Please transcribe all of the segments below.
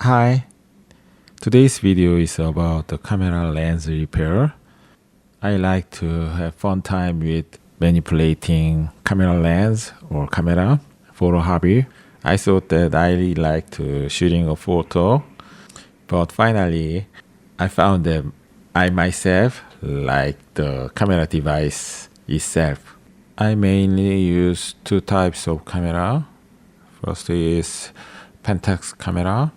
Hi, today's video is about the camera lens repair. I like to have fun time with manipulating camera lens or camera for a hobby. I thought that I really like to shooting a photo, but finally I found that I myself like the camera device itself. I mainly use two types of camera. First is Pentax camera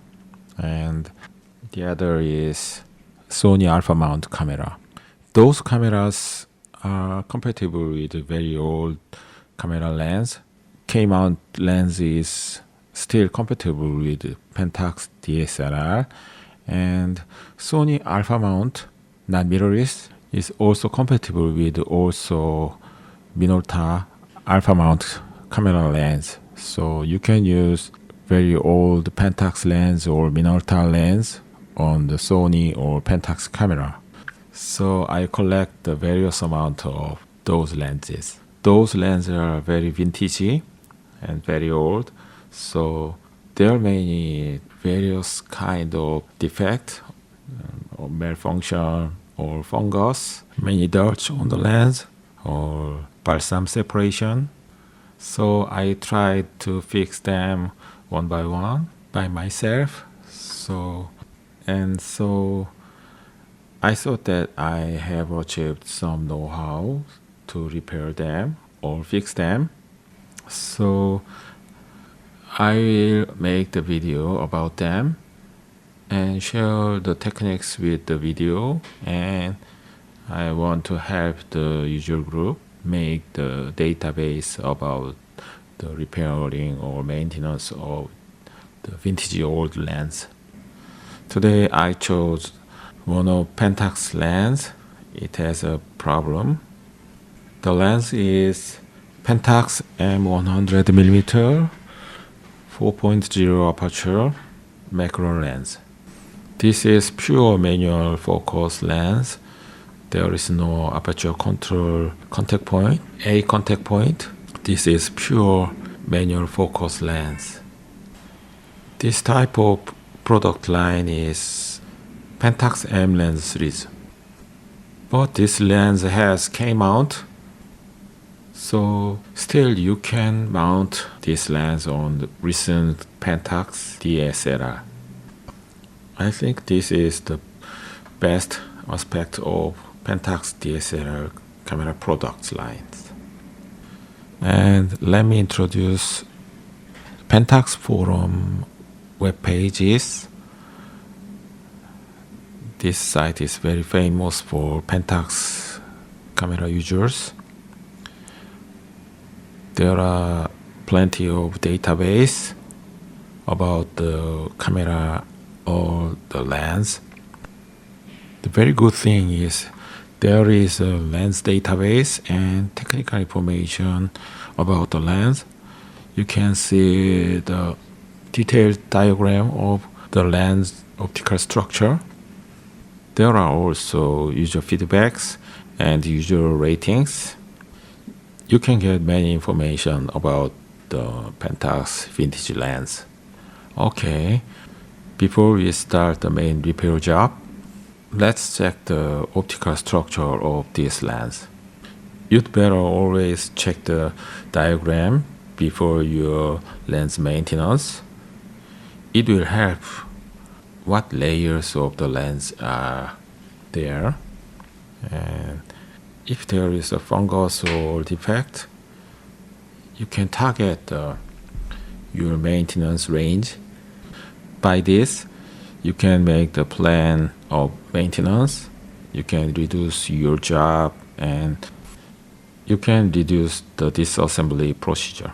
and the other is Sony alpha mount camera. Those cameras are compatible with very old camera lens. K-mount lens is still compatible with Pentax DSLR, and Sony alpha mount, not mirrorless, is also compatible with also Minolta alpha mount camera lens. So you can use very old Pentax lens or Minolta lens on the Sony or Pentax camera. So I collect the various amount of those lenses. Those lenses are very vintagey and very old, so there are many various kind of defect or malfunction or fungus, many dirt on the lens or balsam separation. So I tried to fix them one by one by myself. So I thought that I have achieved some know-how to repair them or fix them. So I will make the video about them and share the techniques with the video, and I want to help the user group make the database about the repairing or maintenance of the vintage old lens. Today I chose one of Pentax lens. It has a problem. The lens is Pentax m100 mm 4.0 aperture macro lens. This is pure manual focus lens. There is no aperture control contact point, A contact point. This is pure manual focus lens. This type of product line is Pentax M lens series. But this lens has K-mount, so still you can mount this lens on the recent Pentax DSLR. I think this is the best aspect of Pentax DSLR camera products lines. And let me introduce Pentax forum web pages. This site is very famous for Pentax camera users. There are plenty of database about the camera or the lens. The very good thing is there is a lens database and technical information about the lens. You can see the detailed diagram of the lens optical structure. There are also user feedbacks and user ratings. You can get many information about the Pentax vintage lens. Okay, before we start the main repair job, let's check the optical structure of this lens. You'd better always check the diagram before your lens maintenance. It will help what layers of the lens are there, and if there is a fungus or defect, you can target your maintenance range. By this, you can make the plan of maintenance, you can reduce your job, and you can reduce the disassembly procedure.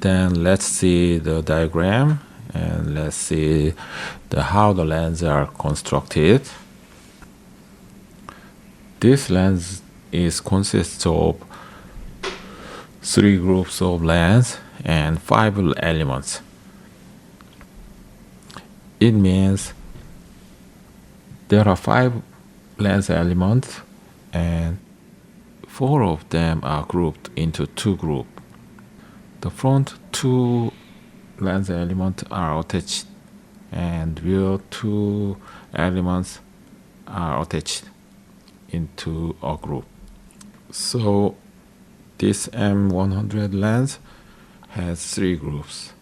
Then let's see the diagram and let's see how the lenses are constructed. This lens consists of 3 groups of lens and 5 elements. It means there are 5 lens elements and 4 of them are grouped into 2 groups. The front 2 lens elements are attached and rear two elements are attached into a group. So this M100 lens has three groups.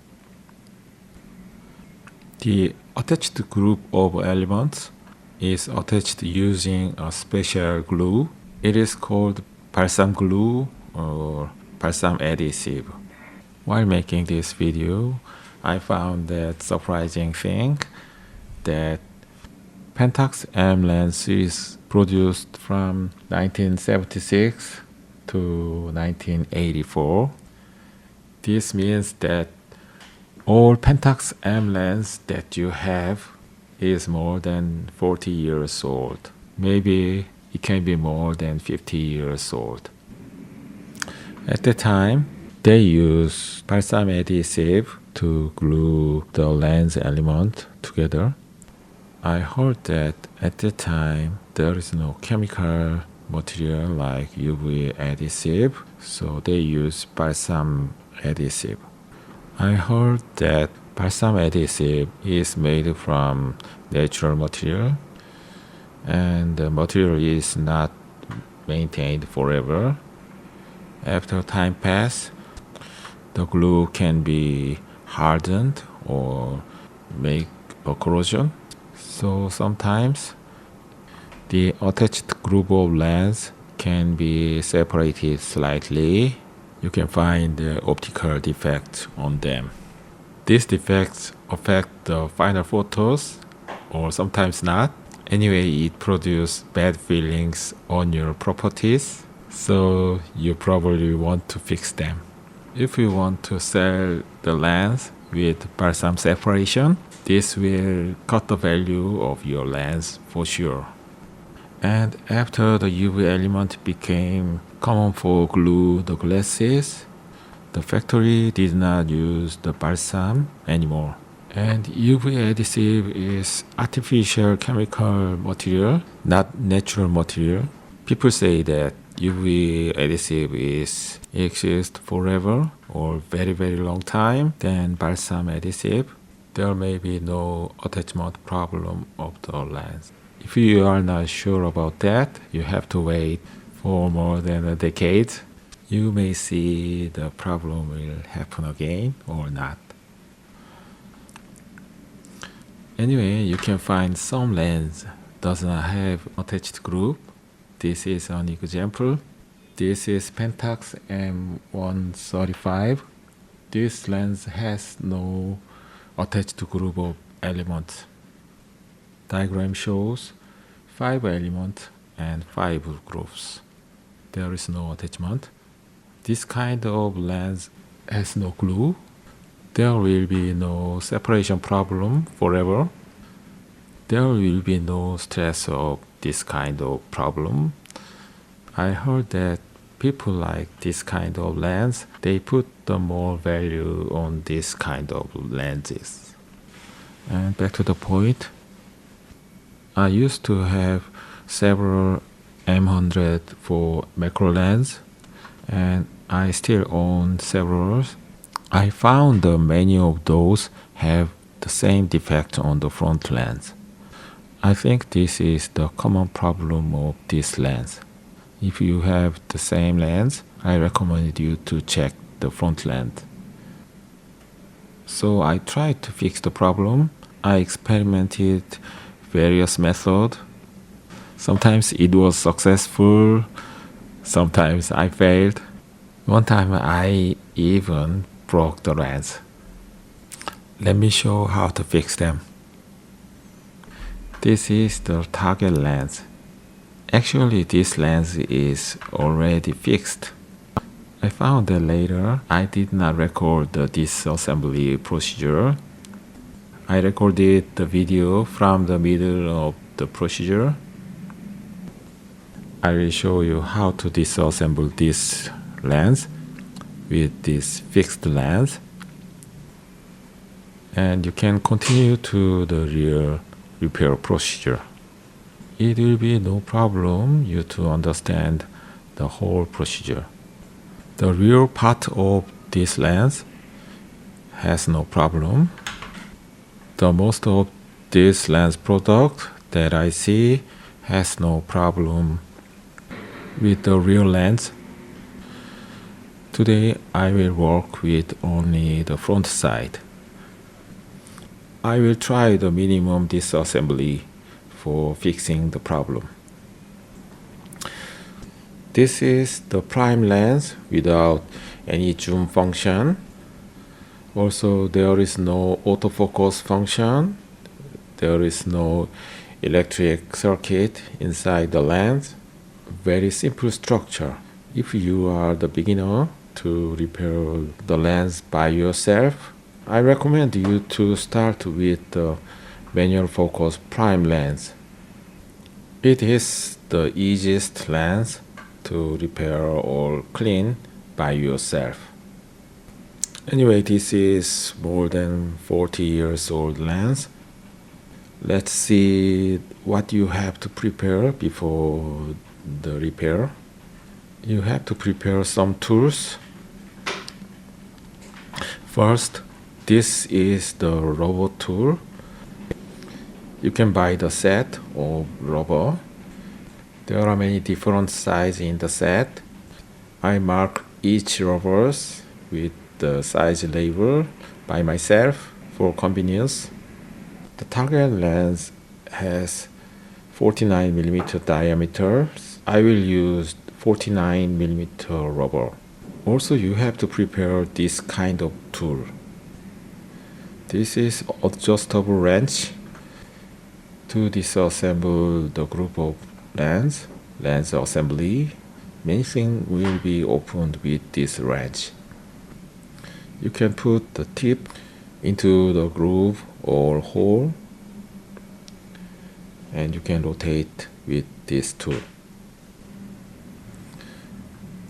The attached group of elements is attached using a special glue. It is called Balsam glue or Balsam adhesive. While making this video, I found that surprising thing that Pentax M lens series produced from 1976 to 1984. This means that all Pentax M lens that you have is more than 40 years old. Maybe it can be more than 50 years old. At the time, they use balsam adhesive to glue the lens element together. I heard that at the time there is no chemical material like UV adhesive, so they use balsam adhesive. I heard that balsam adhesive is made from natural material and the material is not maintained forever. After time passes, the glue can be hardened or make a corrosion. So sometimes the attached group of lens can be separated slightly. You can find the optical defects on them. These defects affect the final photos or sometimes not. Anyway, it produces bad feelings on your properties, so you probably want to fix them. If you want to sell the lens with balsam separation, this will cut the value of your lens for sure. And after the UV element became common for glue the glasses, the factory did not use the balsam anymore. And UV adhesive is artificial chemical material, not natural material. People say that UV adhesive exists forever or very long time than balsam adhesive. There may be no attachment problem of the lens. If you are not sure about that, you have to wait for more than a decade. You may see the problem will happen again or not. Anyway, you can find some lens does not have attached group. This is an example. This is Pentax M135. This lens has no attached group of elements. Diagram shows 5 elements and 5 groups. There is no attachment. This kind of lens has no glue. There will be no separation problem forever. There will be no stress of this kind of problem. I heard that people like this kind of lens. They put the more value on this kind of lenses. And back to the point. I used to have several m100 for macro lens, and I still own several. I found that many of those have the same defect on the front lens. I think this is the common problem of this lens. If you have the same lens, I recommend you to check the front lens. So I tried to fix the problem. I experimented various methods. Sometimes it was successful, sometimes I failed. One time I even broke the lens. Let me show how to fix them. This is the target lens. Actually, this lens is already fixed. I found that later I did not record the disassembly procedure. I recorded the video from the middle of the procedure. I will show you how to disassemble this lens with this fixed lens. And you can continue to the rear repair procedure. It will be no problem you to understand the whole procedure. The rear part of this lens has no problem. The most of this lens product that I see has no problem with the real lens. Today I will work with only the front side. I will try the minimum disassembly for fixing the problem. This is the prime lens without any zoom function. Also, there is no autofocus function. There is no electric circuit inside the lens. Very simple structure. If you are the beginner to repair the lens by yourself, I recommend you to start with the manual focus prime lens. It is the easiest lens to repair or clean by yourself. Anyway, this is more than 40 years old lens. Let's see what you have to prepare before the repair. You have to prepare some tools. First, this is the rubber tool. You can buy the set of rubber. There are many different sizes in the set. I mark each rubbers with the size label by myself for convenience. The target lens has 49mm diameter. I will use 49mm rubber. Also, you have to prepare this kind of tool. This is adjustable wrench to disassemble the group of lens assembly. Many things will be opened with this wrench. You can put the tip into the groove or hole, and you can rotate with this tool.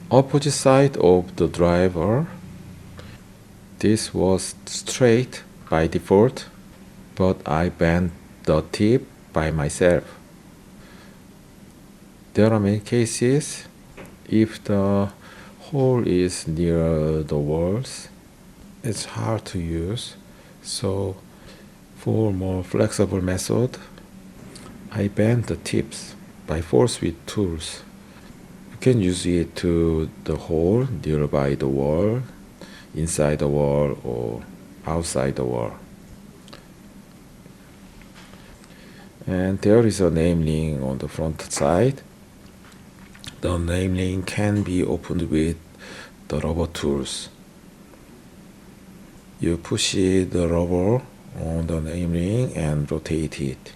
Opposite side of the driver, this was straight by default, but I bent the tip by myself. There are many cases if the hole is near the walls, it's hard to use. So for more flexible method, I bend the tips by force with tools. You can use it to the hole nearby the wall, inside the wall, or outside the wall. And there is a name ring on the front side. The name ring can be opened with the rubber tools. You push the rubber on the name ring and rotate it.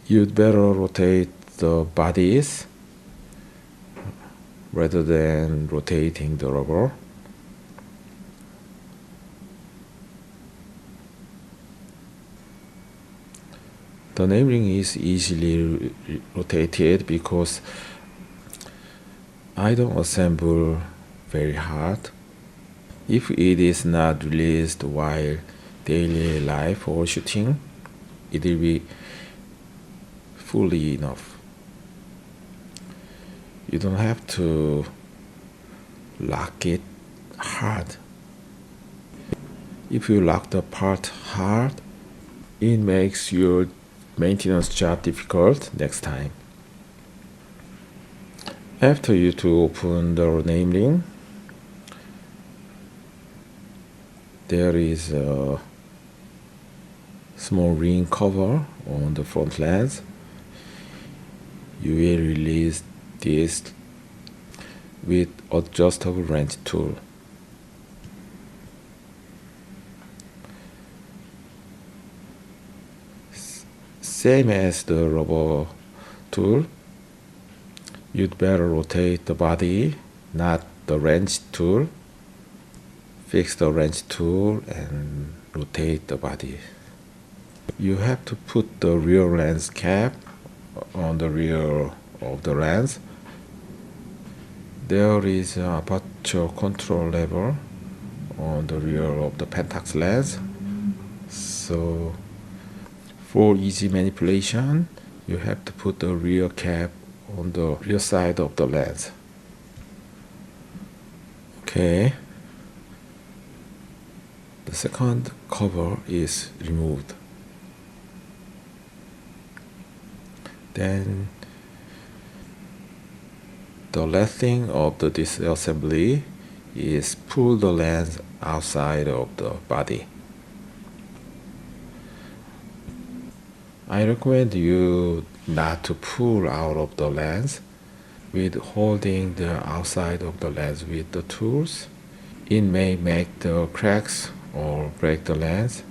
You'd better rotate the bodies rather than rotating the rubber. The name ring is easily rotated because I don't assemble very hard. If it is not released while daily life or shooting, it will be fully enough. You don't have to lock it hard. If you lock the part hard, it makes your maintenance job difficult next time. After you to open the name ring, there is a small ring cover on the front lens. You will release this with adjustable wrench tool. Same as the rubber tool, you'd better rotate the body, not the wrench tool. Fix the wrench tool and rotate the body. You have to put the rear lens cap on the rear of the lens. There is an aperture control lever on the rear of the Pentax lens. So for easy manipulation, you have to put the rear cap on the rear side of the lens. Okay, The second cover is removed. Then the last thing of the disassembly is pull the lens outside of the body. I recommend you not to pull out of the lens with holding the outside of the lens with the tools. It may make the cracks or break the lens.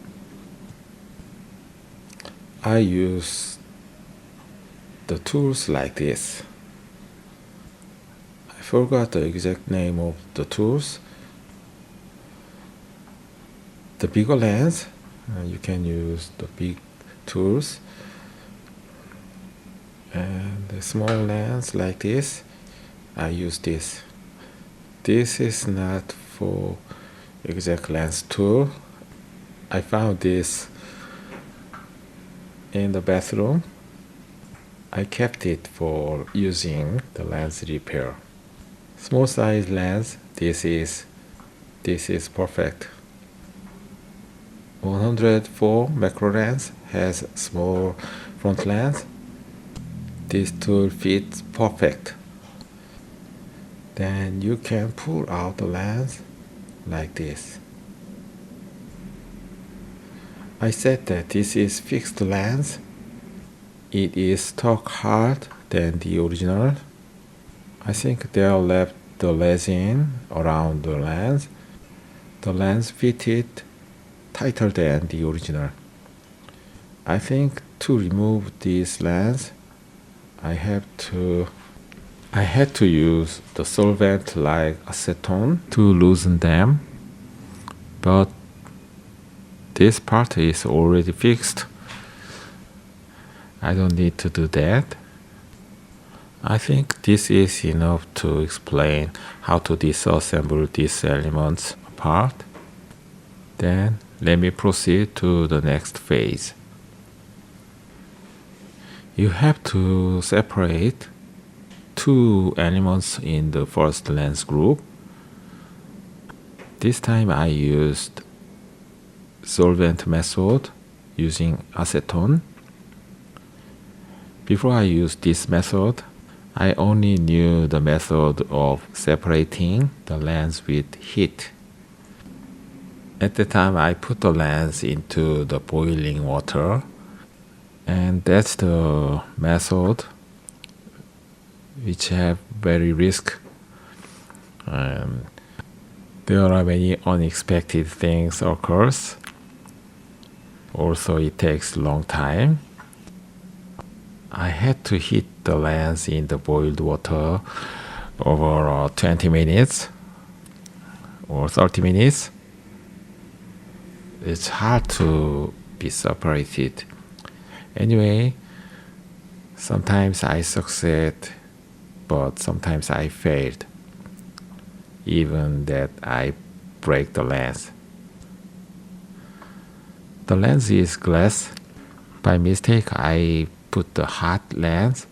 I use the tools like this. I forgot the exact name of the tools. The bigger lens, you can use the big tools. And the small lens like this, I use this. This is not for exact lens tool. I found this in the bathroom. I kept it for using the lens repair. Small size lens, this is perfect. 104 macro lens has small front lens. This tool fits perfect. Then you can pull out the lens like this. I said that this is fixed lens. It is stuck hard than the original. I think they left the resin around the lens. The lens fitted tighter than the original. I think to remove this lens, I had to use the solvent like acetone to loosen them, but this part is already fixed. I don't need to do that. I think this is enough to explain how to disassemble these elements apart. Then let me proceed to the next phase. You have to separate two elements in the first lens group. This time I used solvent method using acetone. Before I used this method, I only knew the method of separating the lens with heat. At the time I put the lens into the boiling water, and that's the method which have very risk. There are many unexpected things occurs. Also, it takes a long time. I had to heat the lens in the boiled water over 20 minutes or 30 minutes. It's hard to be separated. Anyway, sometimes I succeed, but sometimes I failed. Even that I break the lens. The lens is glass. By mistake, I put the hot lens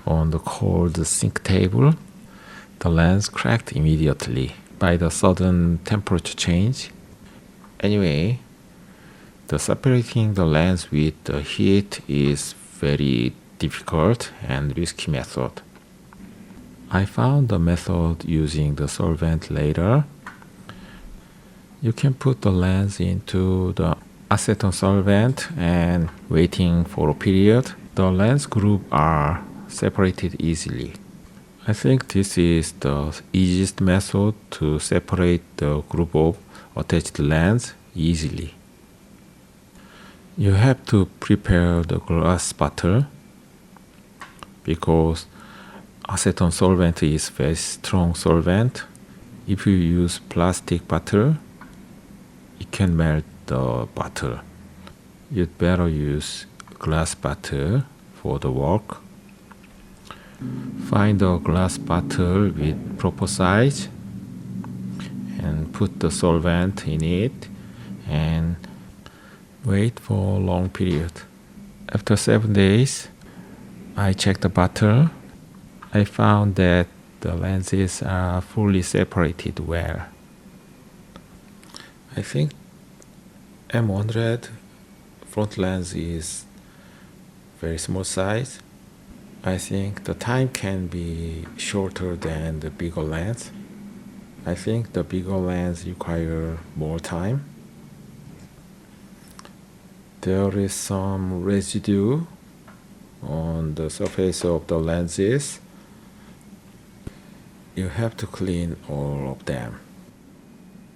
on the cold sink table. The lens cracked immediately by the sudden temperature change. Anyway, the separating the lens with the heat is very difficult and risky method. I found the method using the solvent later. You can put the lens into the acetone solvent and waiting for a period. The lens group are separated easily. I think this is the easiest method to separate the group of attached lens easily. You have to prepare the glass bottle because acetone solvent is very strong solvent. If you use plastic bottle, it can melt the bottle. You'd better use glass bottle for the work. Find a glass bottle with proper size and put the solvent in it and wait for a long period. After 7 days, I checked the bottle. I found that the lenses are fully separated well. I think m100 front lens is very small size. I think the time can be shorter than the bigger lens. I think the bigger lens require more time. There is some residue on the surface of the lenses. You have to clean all of them.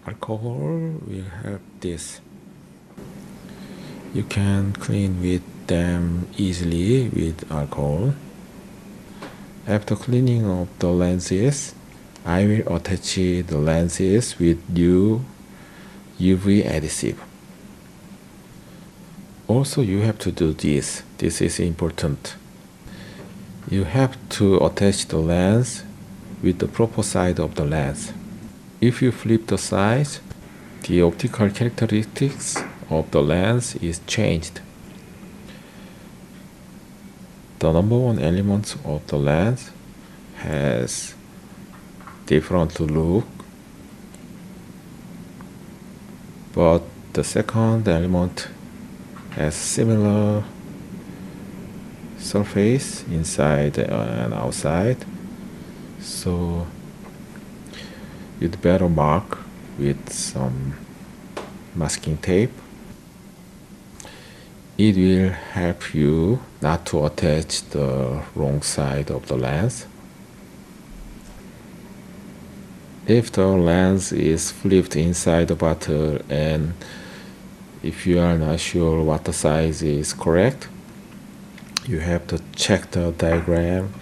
Alcohol will help this. You can clean with them easily with alcohol. After cleaning of the lenses, I will attach the lenses with new UV adhesive. Also, you have to do this. This is important. You have to attach the lens with the proper side of the lens. If you flip the sides, the optical characteristics of the lens is changed. The number one element of the lens has different look, but the second element has similar surface inside and outside, so you'd better mark with some masking tape. It will help you not to attach the wrong side of the lens. If the lens is flipped inside the bottle and if you are not sure what the size is correct, you have to check the diagram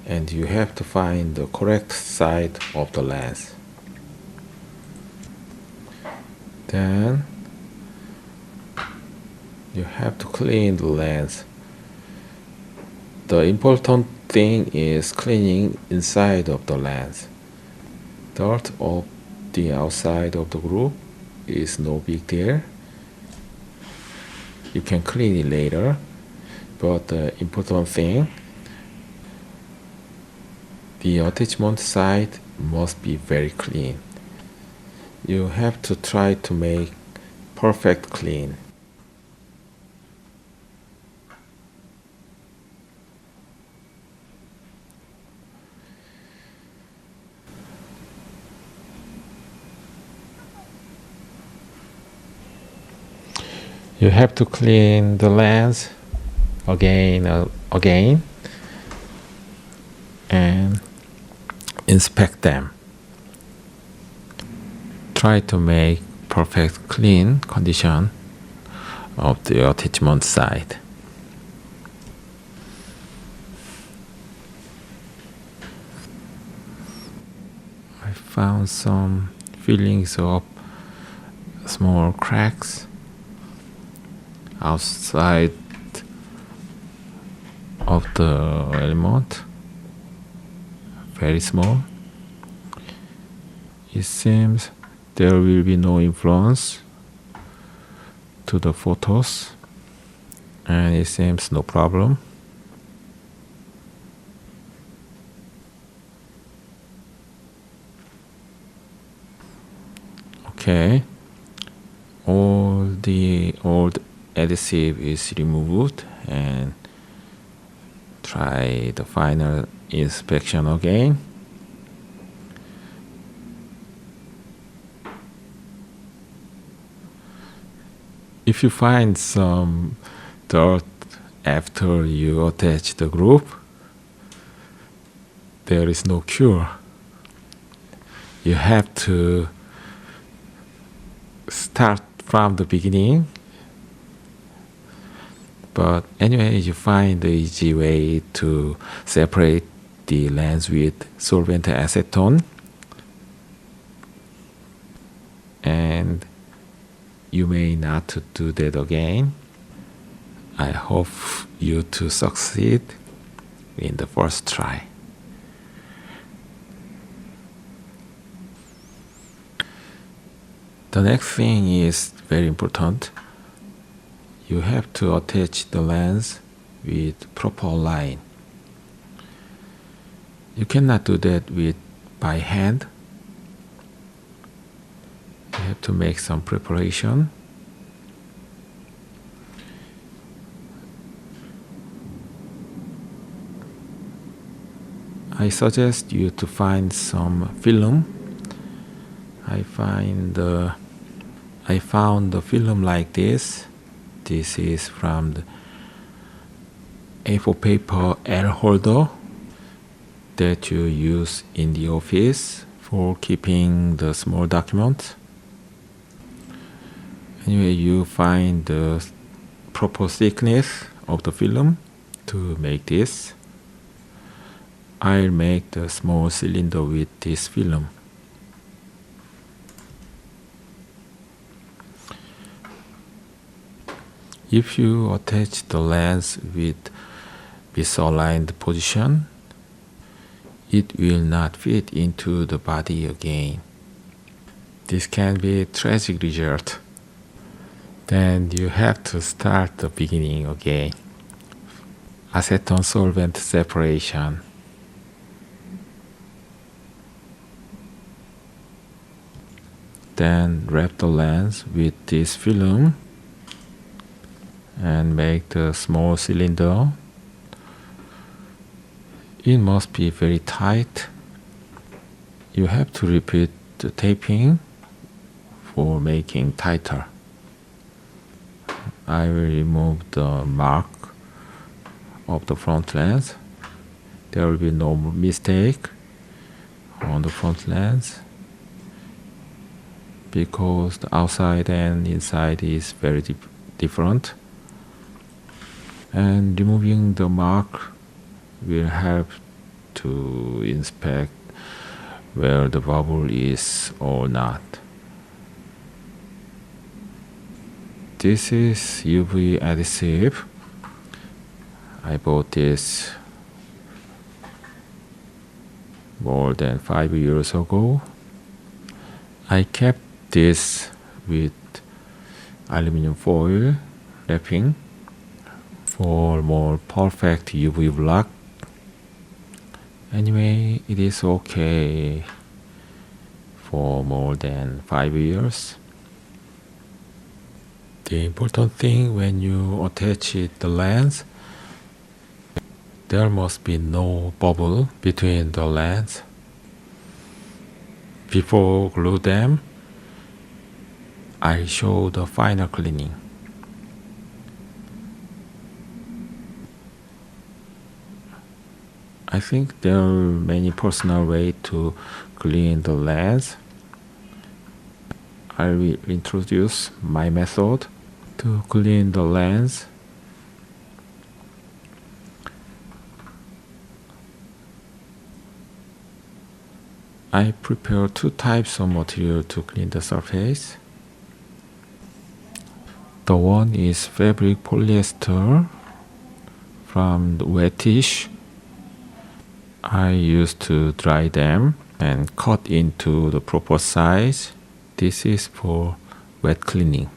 and you have to find the correct side of the lens. Then you have to clean the lens. The important thing is cleaning inside of the lens. Dirt of the outside of the group is no big deal. You can clean it later, but the important thing, the attachment side must be very clean. You have to try to make perfect clean. You have to clean the lens again and inspect them. Try to make perfect clean condition of the attachment side. I found some fillings of small cracks outside of the element, very small. It seems there will be no influence to the photos and it seems no problem. Okay, all the old adhesive is removed and try the final inspection again. If you find some dirt after you attach the group, there is no cure. You have to start from the beginning. But anyway, you find the easy way to separate the lens with solvent acetone, and you may not do that again. I hope you to succeed in the first try. The next thing is very important. You have to attach the lens with proper line. You cannot do that by hand. You have to make some preparation. I suggest you to find some film. I found the film like this. This is from the A4 paper L holder that you use in the office for keeping the small documents. Anyway, you find the proper thickness of the film to make this. I'll make the small cylinder with this film. If you attach the lens with misaligned position, it will not fit into the body again. This can be a tragic result. Then you have to start the beginning again. Acetone solvent separation. Then wrap the lens with this film and make the small cylinder. It must be very tight. You have to repeat the taping for making tighter. I will remove the mark of the front lens. There will be no mistake on the front lens because the outside and inside is very different. And removing the mark will help to inspect where the bubble is or not. This is UV adhesive. I bought this more than 5 years ago. I kept this with aluminum foil wrapping for more perfect UV block. Anyway, it is okay for more than 5 years. The important thing when you attach the lens, there must be no bubble between the lens. Before glue them, I show the final cleaning. I think there are many personal ways to clean the lens. I will introduce my method to clean the lens. I prepare 2 types of material to clean the surface. The one is fabric polyester from the wet tissue. I used to dry them and cut into the proper size. This is for wet cleaning.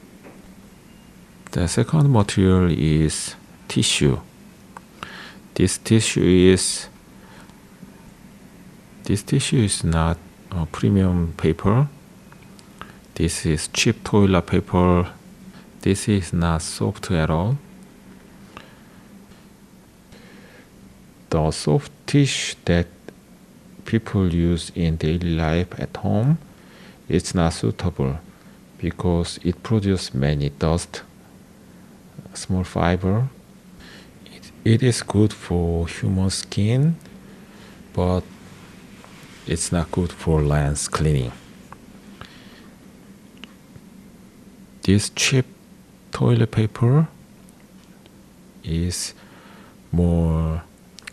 The second material is tissue. This tissue is not a premium paper. This is cheap toilet paper. This is not soft at all. The soft tissue that people use in daily life at home is not suitable because it produces many dust, small fiber. It is good for human skin, but it's not good for lens cleaning. This cheap toilet paper is more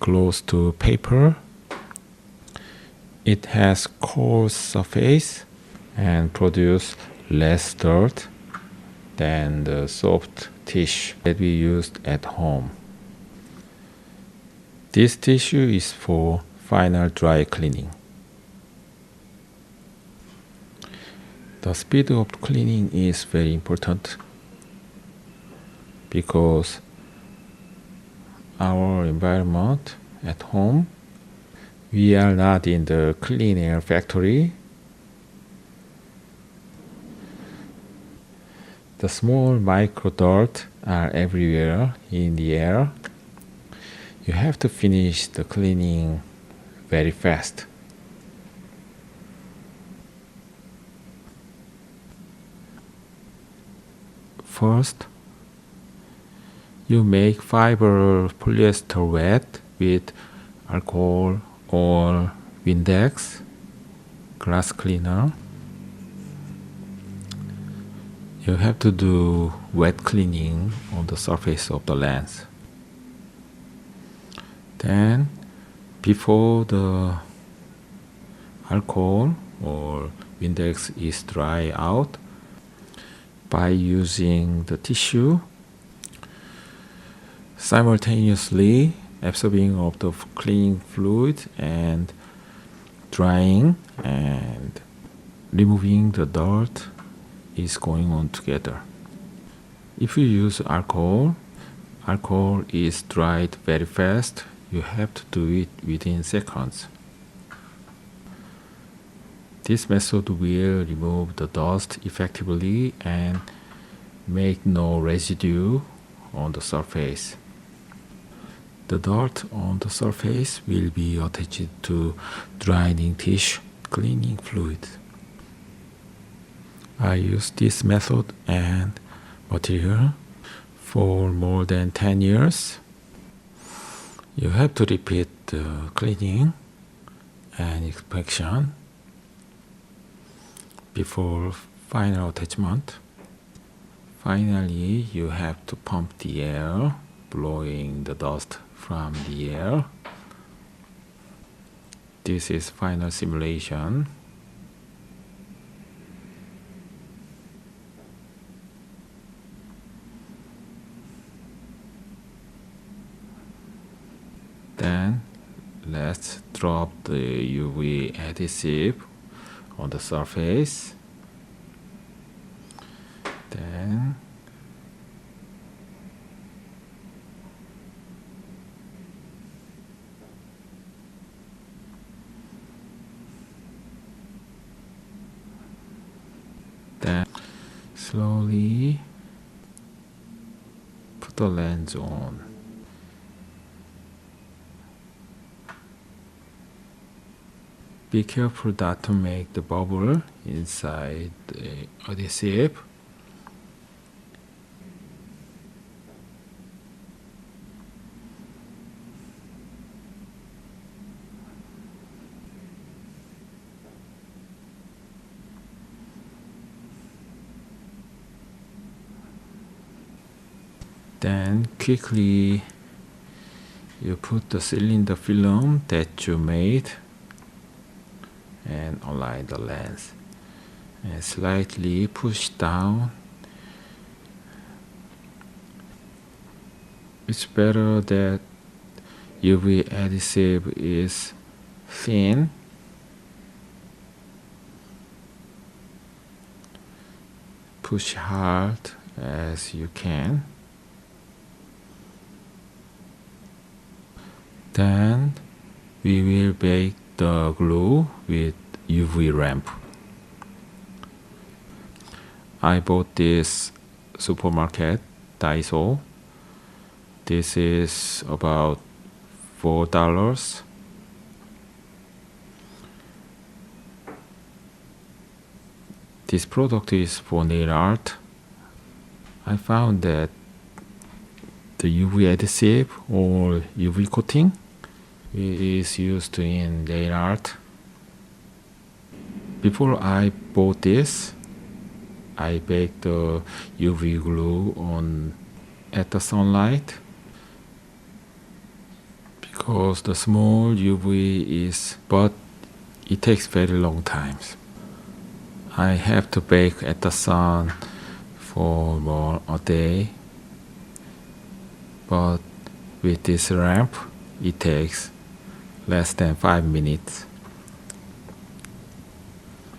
close to paper. It has coarse surface and produce less dirt than the soft tissue that we used at home. This tissue is for final dry cleaning. The speed of cleaning is very important because our environment at home, we are not in the clean air factory. The small micro dirt are everywhere in the air. You have to finish the cleaning very fast. First, you make fiber polyester wet with alcohol or Windex glass cleaner. You have to do wet cleaning on the surface of the lens. Then, before the alcohol or Windex is dry out, by using the tissue, simultaneously absorbing of the cleaning fluid and drying and removing the dirt is going on together. If you use alcohol is dried very fast. You have to do it within seconds. This method will remove the dust effectively and make no residue on the surface. The dirt on the surface will be attached to drying tissue cleaning fluid. I use this method and material for more than 10 years. You have to repeat the cleaning and inspection before final attachment. Finally, you have to pump the air, blowing the dust from the air. This is final simulation. Then let's drop the UV adhesive on the surface. Then slowly put the lens on. Be careful not to make the bubble inside the adhesive. Then quickly you put the cylinder film that you made and align the lens and slightly push down. It's better that UV adhesive is thin. Push hard as you can. Then we will bake the glue with UV lamp. I bought this supermarket Daiso. This is about $4. This product is for nail art. I found that the UV adhesive or UV coating is used in nail art. Before I bought this, I baked the UV glue on at the sunlight because the small UV is, but it takes very long times. I have to bake at the sun for more a day, but with this lamp, it takes less than 5 minutes.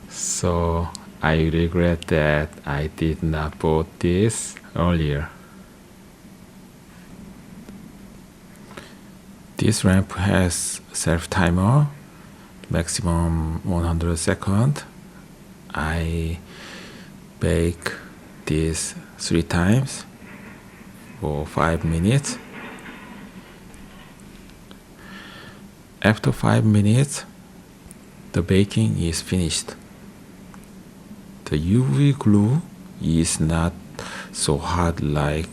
So I regret that I did not bought this earlier. This lamp has self-timer, maximum 100 seconds. I bake this 3 times for 5 minutes. After 5 minutes, the baking is finished. The UV glue is not so hard like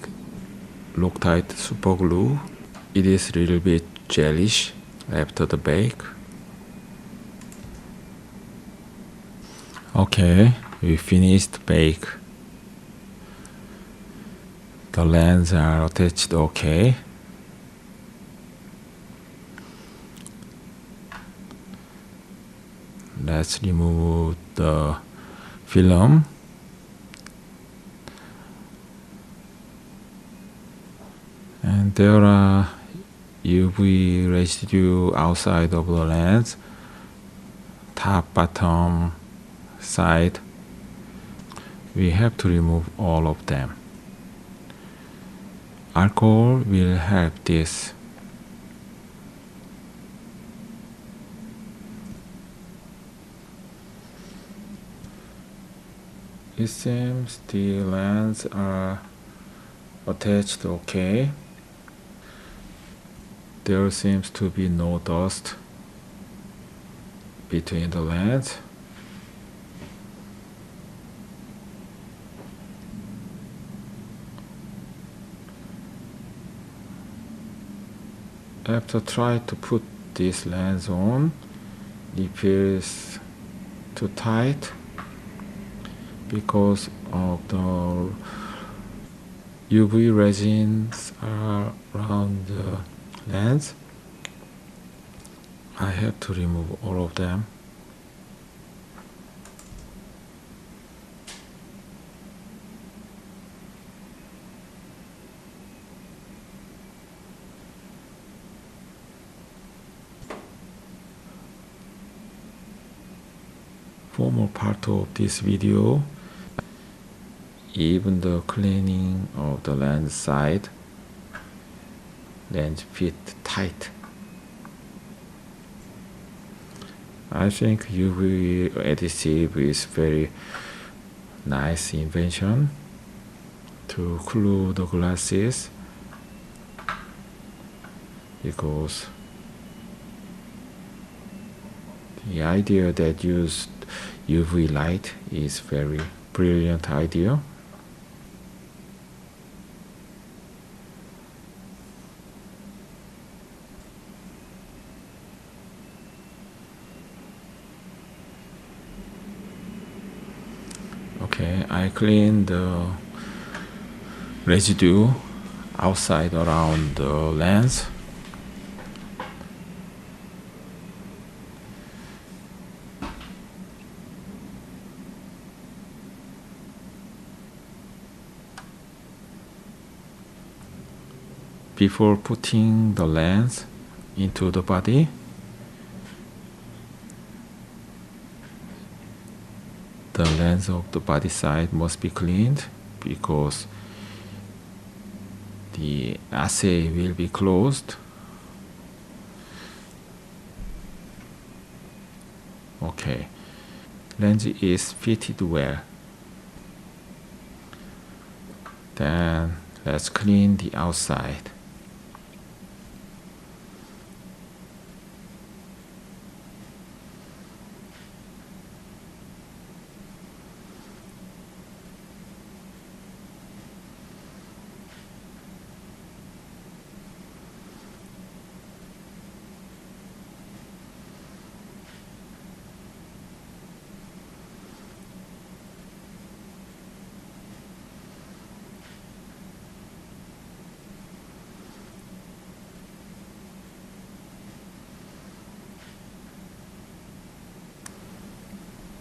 Loctite super glue. It is a little bit gelish after the bake. Okay, we finished bake. The lens are attached okay. Let's remove the film. And there are UV residue outside of the lens, top, bottom, side. We have to remove all of them. Alcohol will help this. It seems the lenses are attached okay. There seems to be no dust between the lens. After try to put this lens on, it feels too tight because of the UV resins are around the lens. I have to remove all of them. For more part of this video, even the cleaning of the lens side, lens fit tight. I think UV adhesive is very nice invention to glue the glasses, because the idea that used UV light is very brilliant idea. Okay, I clean the residue outside around the lens. Before putting the lens into the body, the lens of the body side must be cleaned, because the assay will be closed. Okay, lens is fitted well. Then let's clean the outside.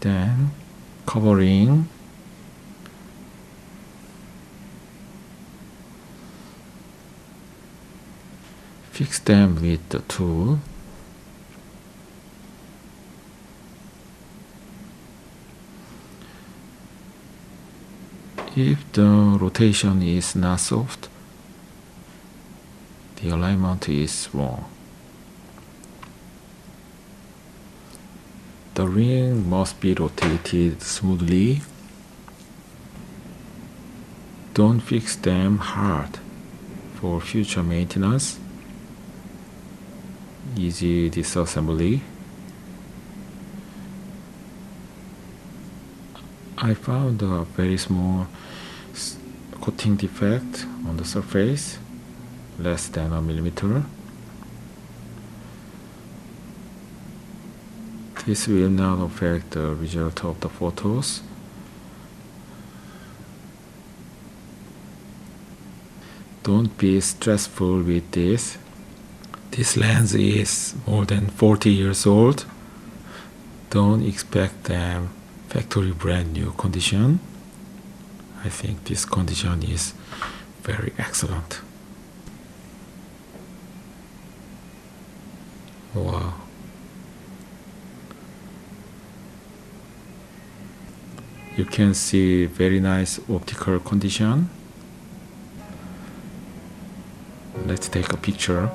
Then covering, fix them with the tool. If the rotation is not soft, the alignment is wrong. The ring must be rotated smoothly. Don't fix them hard for future maintenance. easy disassembly. I found a very small coating defect on the surface, less than a millimeter. This will not affect the result of the photos. Don't be stressful with this. This lens is more than 40 years old. Don't expect them factory brand new condition. I think this condition is very excellent. Wow. You can see very nice optical condition. Let's take a picture.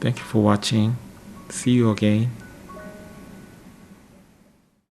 Thank you for watching. See you again.